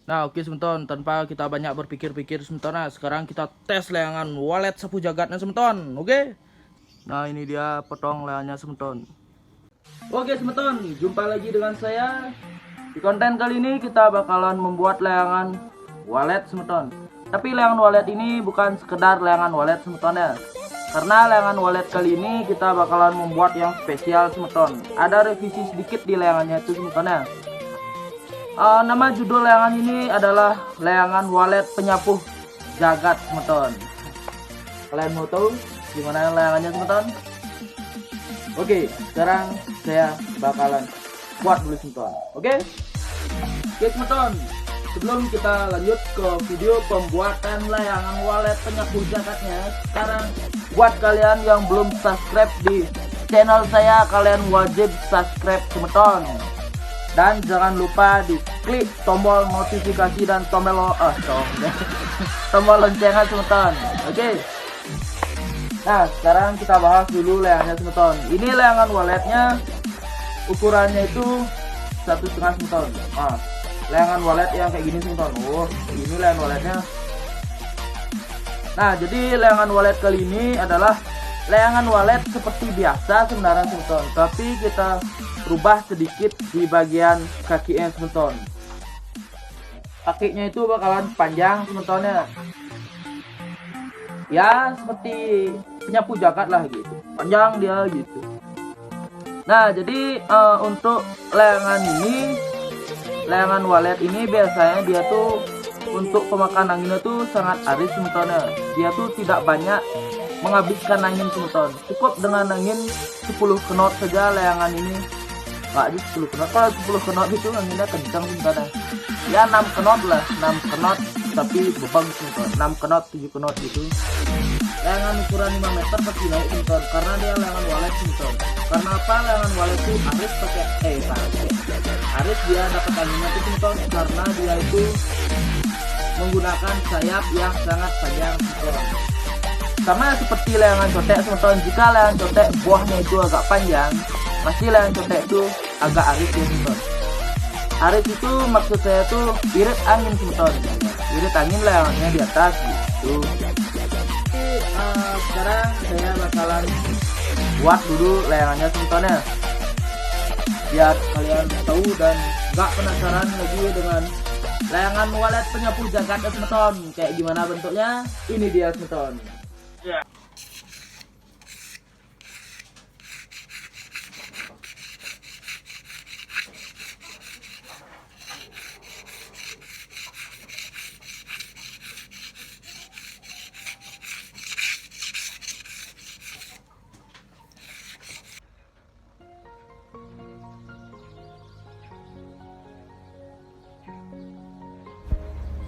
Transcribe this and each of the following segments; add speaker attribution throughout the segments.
Speaker 1: Nah, oke sementon, tanpa kita banyak berpikir-pikir sementon. Nah, sekarang kita tes layangan walet sapu jagatnya sementon. Oke. Nah, ini dia potong layangannya sementon. Oke sementon, jumpa lagi dengan saya. Di konten kali ini kita bakalan membuat layangan walet sementon. Tapi layangan walet ini bukan sekedar layangan walet sementon ya. Karena layangan walet kali ini kita bakalan membuat yang spesial sementon. Ada revisi sedikit di layangannya itu sementon ya. Nama judul layangan ini adalah layangan walet penyapu jagat semeton. Kalian mau tahu gimana layangannya semeton? Oke, sekarang saya bakalan buat dulu semeton. Oke semeton, sebelum kita lanjut ke video pembuatan layangan walet penyapu jagatnya, sekarang buat kalian yang belum subscribe di channel saya, kalian wajib subscribe semeton. Dan jangan lupa di klik tombol notifikasi dan tombol loncengan semeton. Oke. Nah, sekarang kita bahas dulu layangannya semeton. Ini layangan waletnya ukurannya itu 1,5 semeton. Nah, layangan walet yang kayak gini semeton. Oh, ini layangan waletnya. Nah, jadi layangan walet kali ini adalah layangan walet seperti biasa sebenarnya semeton, tapi kita rubah sedikit di bagian kakinya semeton. Kakinya itu bakalan panjang semetonnya. Ya seperti penyapu jagat lah gitu, panjang dia gitu. Nah jadi untuk layangan walet ini biasanya dia tuh untuk pemakan anginnya tuh sangat aris semetonnya. Dia tuh tidak banyak menghabiskan angin semeton, cukup dengan angin 10 knot saja layangan ini. Nggak di 10 knot, kalau 10 knot itu anginnya kencang sebenarnya. Ya 6 knot lah, 6 knot tapi beban semeton, 6 knot 7 knot gitu. Layangan ukuran 5 meter pasti naik semeton, karena dia layangan walet semeton. Karena apa? Layangan walet itu aris pakai aris dia dapat anginnya itu semeton, karena dia itu menggunakan sayap yang sangat panjang semeton. Sama seperti layangan cotek semeton, jika layangan cotek buahnya itu agak panjang, pasti layangan cotek itu agak aris ya semeton. Aris itu maksud saya tuh irit angin semeton, irit angin layangannya di atas gitu. Sekarang saya bakalan buat dulu layangannya semetonnya, biar kalian tahu dan gak penasaran lagi dengan layangan walet penyapu jagat semeton kayak gimana bentuknya. Ini dia semeton.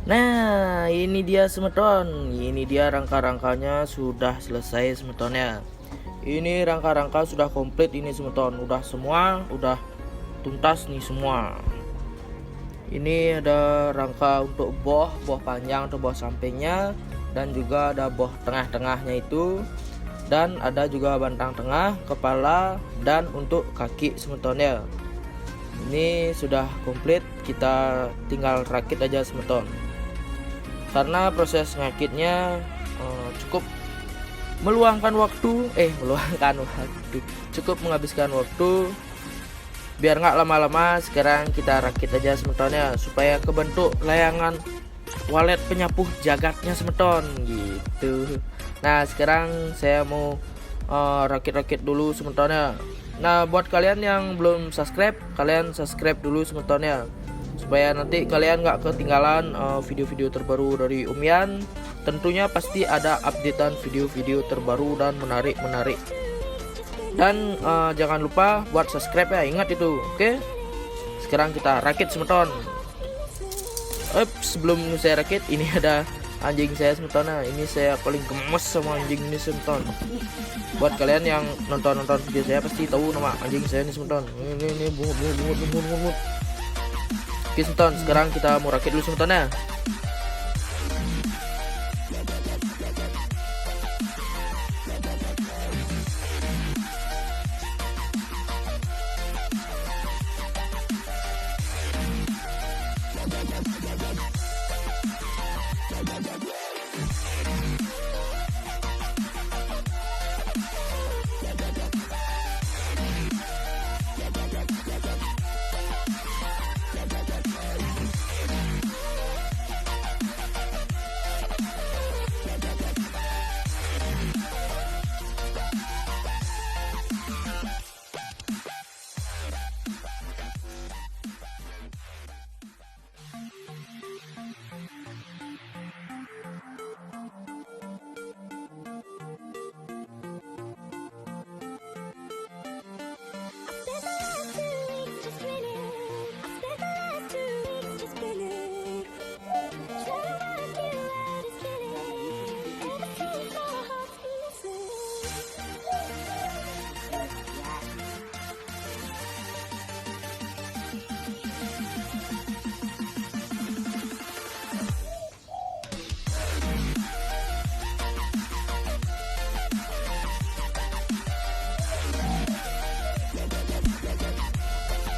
Speaker 1: Nah, ini dia semeton. Ini dia rangka-rangkanya sudah selesai semetonnya. Ini rangka-rangka sudah komplit ini semeton. Udah semua, udah tuntas nih semua. Ini ada rangka untuk boh panjang atau boh sampingnya, dan juga ada boh tengah-tengahnya itu, dan ada juga bantang tengah, kepala, dan untuk kaki semetonnya. Ini sudah komplit, kita tinggal rakit aja semeton. Karena proses ngakitnya cukup cukup menghabiskan waktu. Biar nggak lama-lama, sekarang kita rakit aja semetonnya supaya kebentuk layangan walet penyapu jagatnya semeton gitu. Nah sekarang saya mau rakit-rakit dulu semetonnya. Nah buat kalian yang belum subscribe, kalian subscribe dulu semetonnya supaya nanti kalian nggak ketinggalan video-video terbaru dari Om Yan. Tentunya pasti ada updatean video-video terbaru dan menarik. Dan jangan lupa buat subscribe ya, ingat itu. Oke. Sekarang kita rakit semeton. Sebelum saya rakit, ini ada anjing saya semeton. Nah, ini saya paling gemes sama anjing ini semeton. Buat kalian yang nonton video saya pasti tahu nama anjing saya ini semeton. Ini bungut. Oke semeton, sekarang kita mau rakit dulu semetonnya.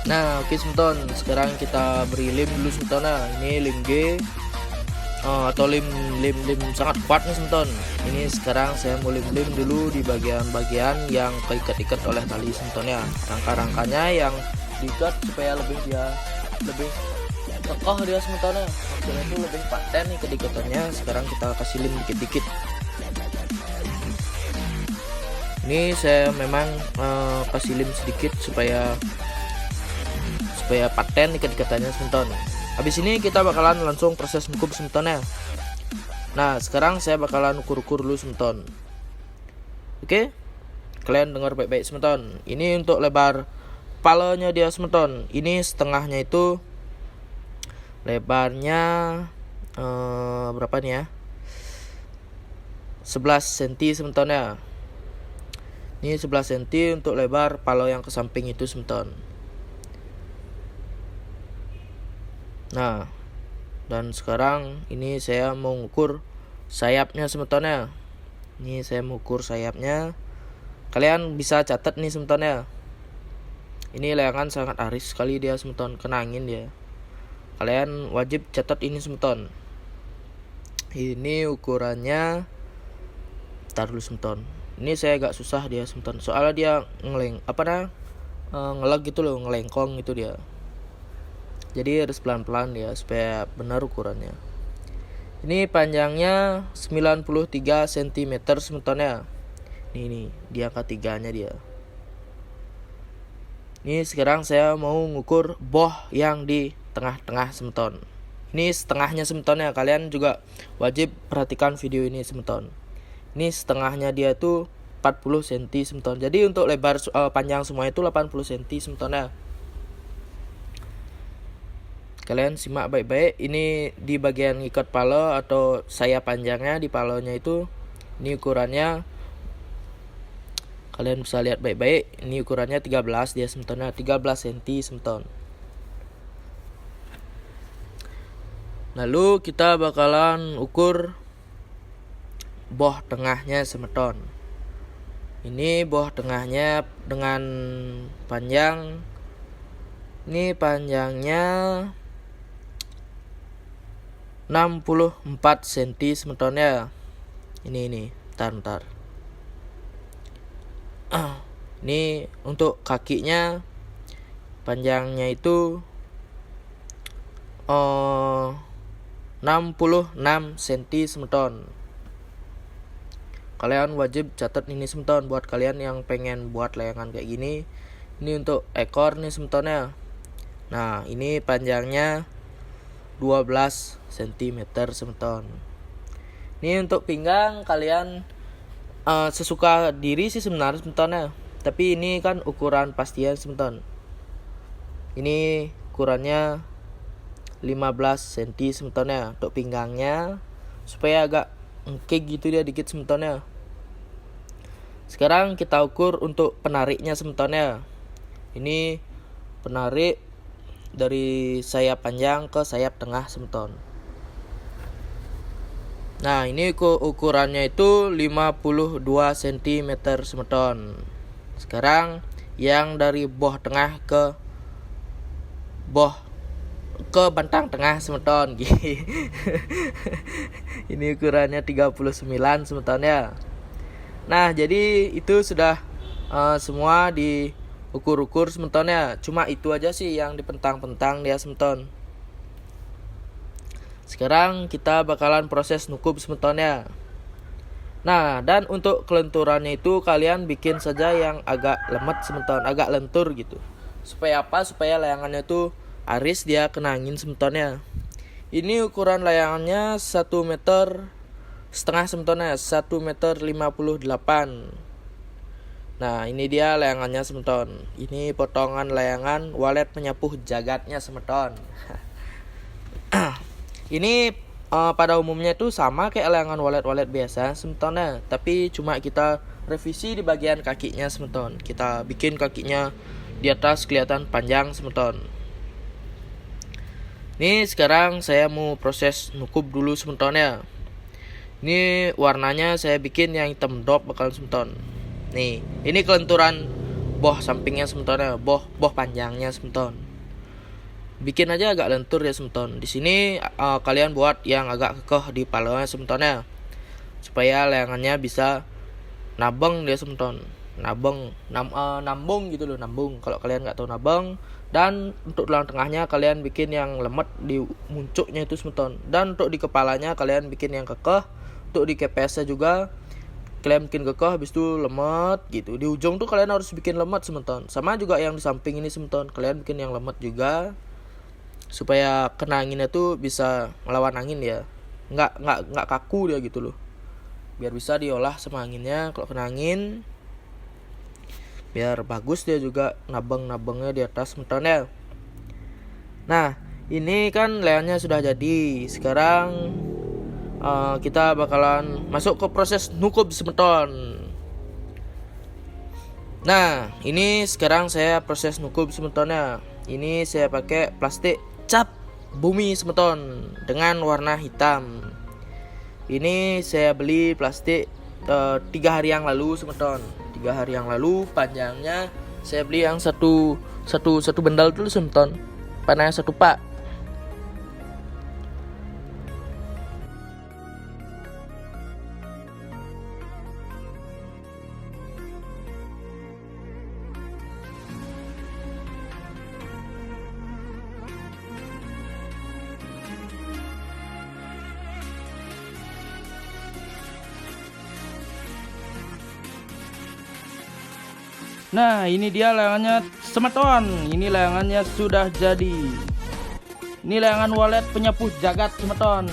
Speaker 1: Nah, oke semeton, sekarang kita beri lem dulu semeton. Nah, ini lem G atau lem sangat kuat nih semeton. Ini sekarang saya mau lem dulu di bagian-bagian yang keikat-ikat oleh tali semeton ya. Rangka-rangkanya yang diikat supaya lebih kokoh dia semetonnya. Maksudnya itu lebih paten nih keikatannya. Sekarang kita kasih lem dikit-dikit. Ini saya memang kasih lem sedikit supaya paten ikat-ikatannya semeton. Habis ini kita bakalan langsung proses nukup semetonnya. Nah, sekarang saya bakalan ukur-ukur dulu semeton. Oke, kalian dengar baik-baik semeton. Ini untuk lebar palanya dia semeton. Ini setengahnya itu lebarnya berapa nih ya, 11 cm semetonnya. Ini 11 cm untuk lebar palo yang ke samping itu semeton. Nah, dan sekarang ini saya mau ngukur sayapnya semetonnya. Ini saya mau ukur sayapnya. Kalian bisa catat nih semetonnya. Ini layangan sangat aris sekali dia semeton, kena angin dia. Kalian wajib catat ini semeton. Ini ukurannya, tar dulu semeton. Ini saya agak susah dia semeton, soalnya dia ngelag gitu loh, ngelengkong gitu dia. Jadi harus pelan-pelan ya supaya benar ukurannya. Ini panjangnya 93 cm semetonnya. Ini di angka 3-nya dia. Ini sekarang saya mau ngukur boh yang di tengah-tengah semeton. Ini setengahnya semetonnya. Kalian juga wajib perhatikan video ini semeton. Ini setengahnya dia tuh 40 cm semeton. Jadi untuk lebar panjang semua itu 80 cm semetonnya. Kalian simak baik-baik. Ini di bagian ikat palo atau sayap panjangnya di palonya itu, ini ukurannya kalian bisa lihat baik-baik. Ini ukurannya 13 dia semetonnya, 13 cm semeton. Lalu kita bakalan ukur boh tengahnya semeton. Ini boh tengahnya dengan panjang, ini panjangnya 64 cm semetonnya. Ini bentar. Ini untuk kakinya panjangnya itu 66 cm semeton. Kalian wajib catat ini semeton buat kalian yang pengen buat layangan kayak gini. Ini untuk ekor nih semetonnya. Nah, ini panjangnya 12 cm semeton. Ini untuk pinggang kalian sesuka diri sih sebenarnya semetonnya. Tapi ini kan ukuran pastian semeton. Ini ukurannya 15 cm semetonnya untuk pinggangnya, supaya agak engkek gitu dia dikit semetonnya. Sekarang kita ukur untuk penariknya semetonnya. Ini penarik dari sayap panjang ke sayap tengah semeton. Nah, ini ukurannya itu 52 cm semeton. Sekarang yang dari boh tengah ke bentang tengah semeton. Ini ukurannya 39 semetonnya. Nah, jadi itu sudah semua diukur-ukur semetonnya. Cuma itu aja sih yang dipentang-pentang dia semeton. Sekarang kita bakalan proses nukup semetonnya. Nah, dan untuk kelenturannya itu kalian bikin saja yang agak lemet semeton, agak lentur gitu. Supaya apa? Supaya layangannya tuh aris dia kena angin semetonnya. Ini ukuran layangannya 1,5 meter semetonnya, 1,58 meter. Nah, ini dia layangannya semeton. Ini potongan layangan walet penyapuh jagatnya semeton. Ini pada umumnya itu sama kayak layangan walet biasa semetonnya, tapi cuma kita revisi di bagian kakinya semeton. Kita bikin kakinya di atas kelihatan panjang semeton. Ini sekarang saya mau proses nukup dulu semetonnya. Ini warnanya saya bikin yang hitam dop bakal semeton. Nih, ini kelenturan
Speaker 2: boh sampingnya sementon ya, boh panjangnya sementon. Bikin aja agak lentur ya sementon. Di sini kalian buat yang agak kekeh di palanya sementon ya, supaya layangannya bisa nabeng dia sementon. Nambung gitu loh, nambung. Kalau kalian nggak tahu nabeng. Dan untuk tulang tengahnya kalian bikin yang lemot di muncuknya itu sementon. Dan untuk di kepalanya kalian bikin yang kekeh. Untuk di kepesnya juga kalian bikin kekeh, habis itu lemot gitu. Di ujung tuh kalian harus bikin lemot sementon. Sama juga yang di samping ini sementon, kalian bikin yang lemot juga, supaya kena anginnya tuh bisa melawan angin ya, nggak kaku dia gitu loh, biar bisa diolah sama anginnya. Kalau kena angin biar bagus dia juga nabengnya di atas sementon ya. Nah ini kan layangannya sudah jadi. Sekarang kita bakalan masuk ke proses nukup sementon. Nah ini sekarang saya proses nukup sementonnya. Ini saya pakai plastik cap bumi sementon dengan warna hitam. Ini saya beli plastik 3 hari yang lalu sementon. 3 hari yang lalu. Panjangnya saya beli yang satu bendal dulu sementon, panahnya 1 pak.
Speaker 1: Nah ini dia layangannya semeton. Ini layangannya sudah jadi. Ini layangan walet penyapu jagat semeton.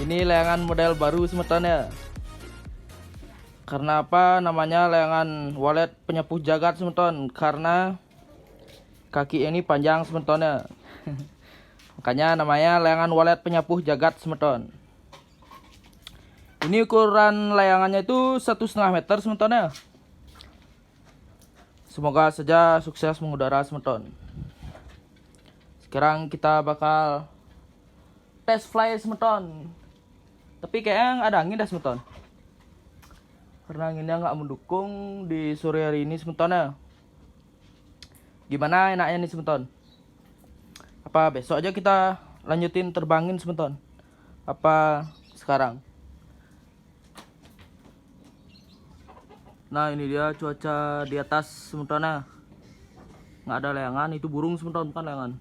Speaker 1: Ini layangan model baru semeton ya. Karena apa namanya layangan walet penyapu jagat semeton? Karena kaki ini panjang semeton ya. Makanya namanya layangan walet penyapu jagat semeton. Ini ukuran layangannya itu 1,5 meter semeton ya. Semoga saja sukses mengudara semeton. Sekarang kita bakal tes fly semeton. Tapi kayaknya ada angin dah semeton. Karena anginnya nggak mendukung di sore hari ini semeton ya. Gimana enaknya nih semeton? Apa besok aja kita lanjutin terbangin semeton? Apa sekarang? Nah ini dia cuaca di atas sementara. Nggak ada layangan, itu burung sementara, bukan layangan.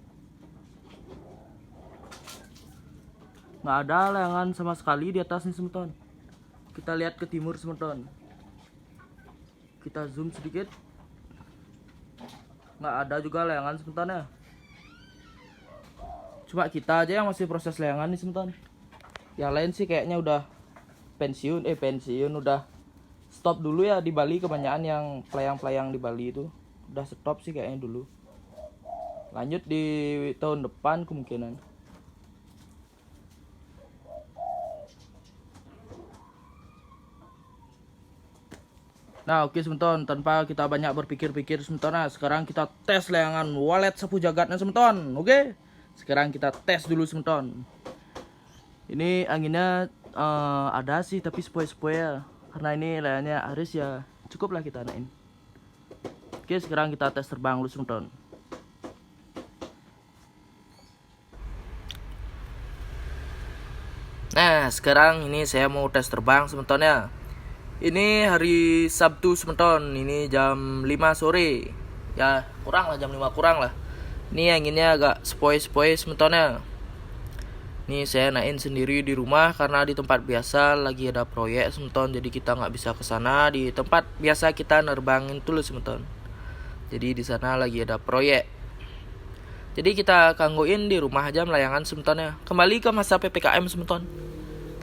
Speaker 1: Nggak ada layangan sama sekali di atas nih sementara. Kita lihat ke timur sementara. Kita zoom sedikit. Nggak ada juga layangan sementara. Cuma kita aja yang masih proses layangan nih sementara. Yang lain sih kayaknya udah pensiun udah stop dulu ya di Bali. Kebanyakan yang pelayang-pelayang di Bali itu udah stop sih kayaknya dulu. Lanjut di tahun depan kemungkinan. Nah oke sementon, tanpa kita banyak berpikir-pikir sementon. Nah sekarang kita tes layangan walet sapu jagatnya sementon. Oke, sekarang kita tes dulu sementon. Ini anginnya ada sih tapi sepoi-sepoi ya. Karena ini layangannya Aris ya, cukup lah kita naikin. Oke sekarang kita tes terbang dulu sementon.
Speaker 2: Nah sekarang ini saya mau tes terbang sementon ya. Ini hari Sabtu sementon. Ini jam 5 sore. Ya kurang lah, jam 5 kurang lah. Ini anginnya agak sepoi-sepoi sementon ya. Ini saya naikin sendiri di rumah karena di tempat biasa lagi ada proyek sementon. Jadi kita nggak bisa ke sana. Di tempat biasa kita nerbangin dulu sementon. Jadi di sana lagi ada proyek. Jadi kita kanggoin di rumah aja melayangan sementon ya. Kembali ke masa PPKM sementon.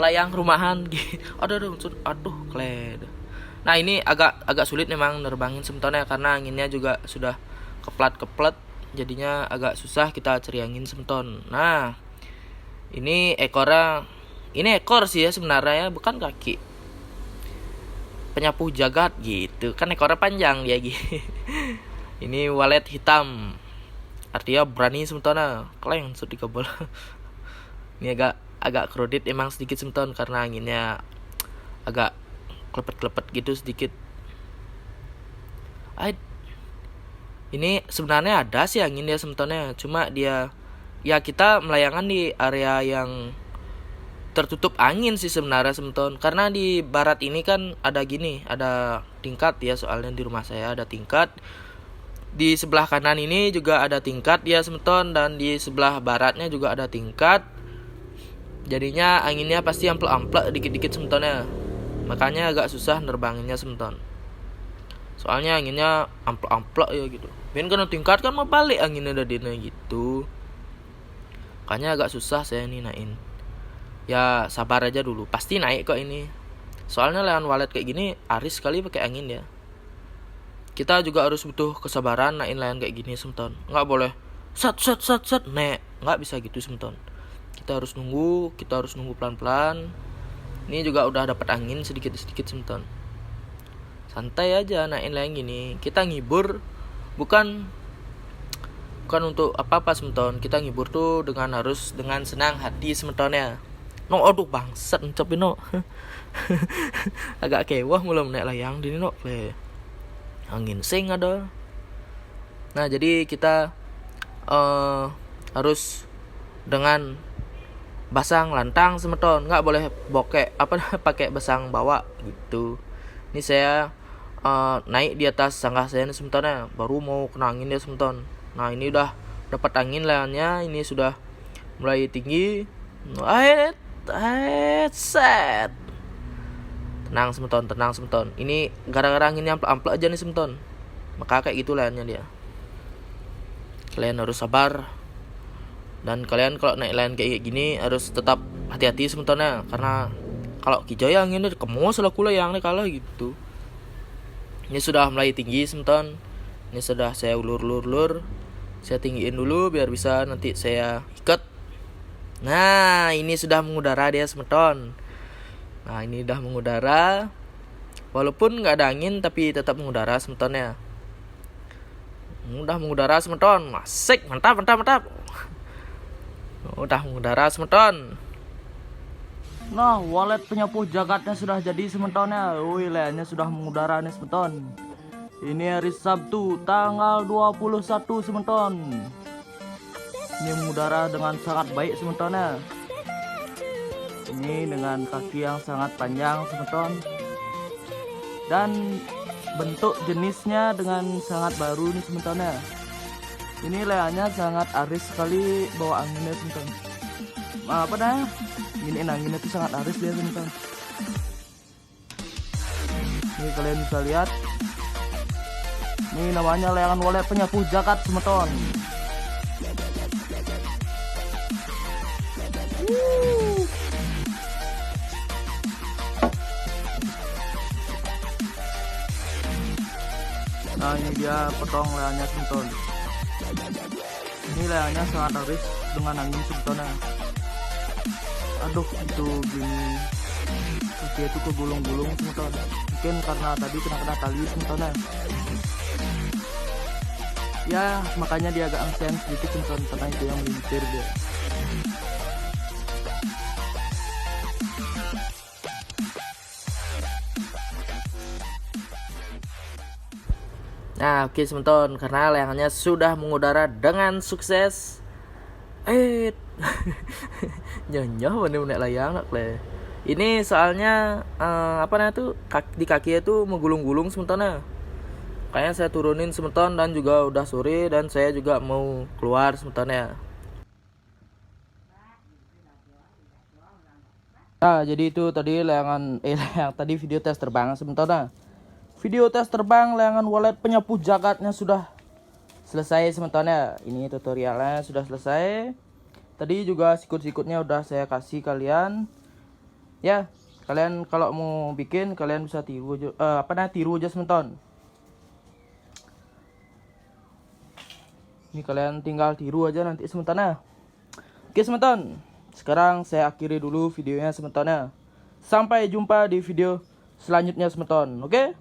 Speaker 2: Pelayang rumahan. Aduh kled. Nah ini agak sulit memang nerbangin sementon ya, karena anginnya juga sudah keplat. Jadinya agak susah kita cari angin sementon. Nah ini ekornya, ini ekor sih ya sebenarnya ya, bukan kaki. Penyapu jagat gitu, kan ekornya panjang dia gitu. Ini walet hitam, artinya berani sementara. Kleng di kabel. Ini agak kredit emang sedikit sementon karena anginnya agak klepet gitu sedikit. Ini sebenarnya ada sih angin ya sementarnya, cuma dia ya kita melayangkan di area yang tertutup angin sih sebenarnya sementon. Karena di barat ini kan ada tingkat ya, soalnya di rumah saya ada tingkat. Di sebelah kanan ini juga ada tingkat ya sementon, dan di sebelah baratnya juga ada tingkat. Jadinya anginnya pasti amplek-amplek dikit-dikit sementonnya. Makanya agak susah nerbanginnya sementon. Soalnya anginnya amplek-amplek ya gitu. Mungkin kena tingkat kan mau balik anginnya dadine gitu. Makanya agak susah saya ini naikin. Ya sabar aja dulu, pasti naik kok ini. Soalnya layan walet kayak gini aris sekali pakai angin ya. Kita juga harus butuh kesabaran naikin layan kayak gini sementon. Nggak boleh set nek, nggak bisa gitu sementon. Kita harus nunggu pelan-pelan. Ini juga udah dapat angin sedikit-sedikit sementon. Santai aja naikin layan gini. Kita ngibur bukan untuk apa-apa sementon. Kita ngibur tuh harus dengan senang hati sementonnya. No, aduh bangsat cepin no. Agak kewah mulai naik layang dini no. Angin sing ada. Nah, jadi kita harus dengan basang lantang semeton, nggak boleh bokek pakai basang bawa gitu. Ini saya naik di atas sanggah saya nih sementonnya, baru mau kena angin ya sementon. Nah, ini udah dapat angin layannya, ini sudah mulai tinggi. Set. Tenang sementon. Ini gara-gara anginnya amplek aja nih sementon. Maka kayak gitu layannya dia. Kalian harus sabar. Dan kalian kalau naik layan kayak gini harus tetap hati-hati sementonnya. Karena kalau kijaya anginnya kemos lah kula yang kalah gitu. Ini sudah mulai tinggi sementon. Ini sudah saya ulur. Saya tinggiin dulu biar bisa nanti saya ikat. Nah, ini sudah mengudara dia sementon. Nah, ini udah mengudara. Walaupun nggak ada angin tapi tetap mengudara sementonnya. Udah mengudara sementon. Masik, mantap. Udah mengudara sementon.
Speaker 1: Nah, walet penyapu jagatnya sudah jadi sementonnya. Wih, layannya sudah mengudara nih sementon. Ini hari Sabtu tanggal 21 sementon. Ini mengudara dengan sangat baik sementonnya. Ini dengan kaki yang sangat panjang sementon. Dan bentuk jenisnya dengan sangat baru nih sementonnya. Ini layannya sangat aris sekali bawa anginnya sementon. Apa dah? Ini anginnya tuh sangat aris dia sementon. Ini kalian bisa lihat. Ini namanya layangan walet penyapu jagat sementon. Nah, ini dia potong layannya sementon. Ini layannya sangat aris dengan angin sementonnya. Aduh, itu gini kaki itu kegulung-gulung sementon. Mungkin karena tadi kena tali sementonnya. Ya, makanya dia agak angsen sedikit sementon, karena itu yang melintir dia.
Speaker 2: Nah, oke sementon, karena layangannya sudah mengudara dengan sukses. Nyonya bener-bener layang nak le. Ini soalnya di kaki itu menggulung-gulung sementonnya. Kayaknya saya turunin sementon dan juga udah sore dan saya juga mau keluar sementonnya.
Speaker 1: Nah, jadi itu tadi tadi video tes terbang sementonnya. Video tes terbang layangan walet penyapu jagatnya sudah selesai sementonnya. Ini tutorialnya sudah selesai. Tadi juga sikut-sikutnya udah saya kasih kalian. Ya, kalian kalau mau bikin kalian bisa tiru aja sementon. Ini kalian tinggal tiru aja nanti sementonnya. Oke sementon, sekarang saya akhiri dulu videonya sementonnya. Sampai jumpa di video selanjutnya sementon. Oke?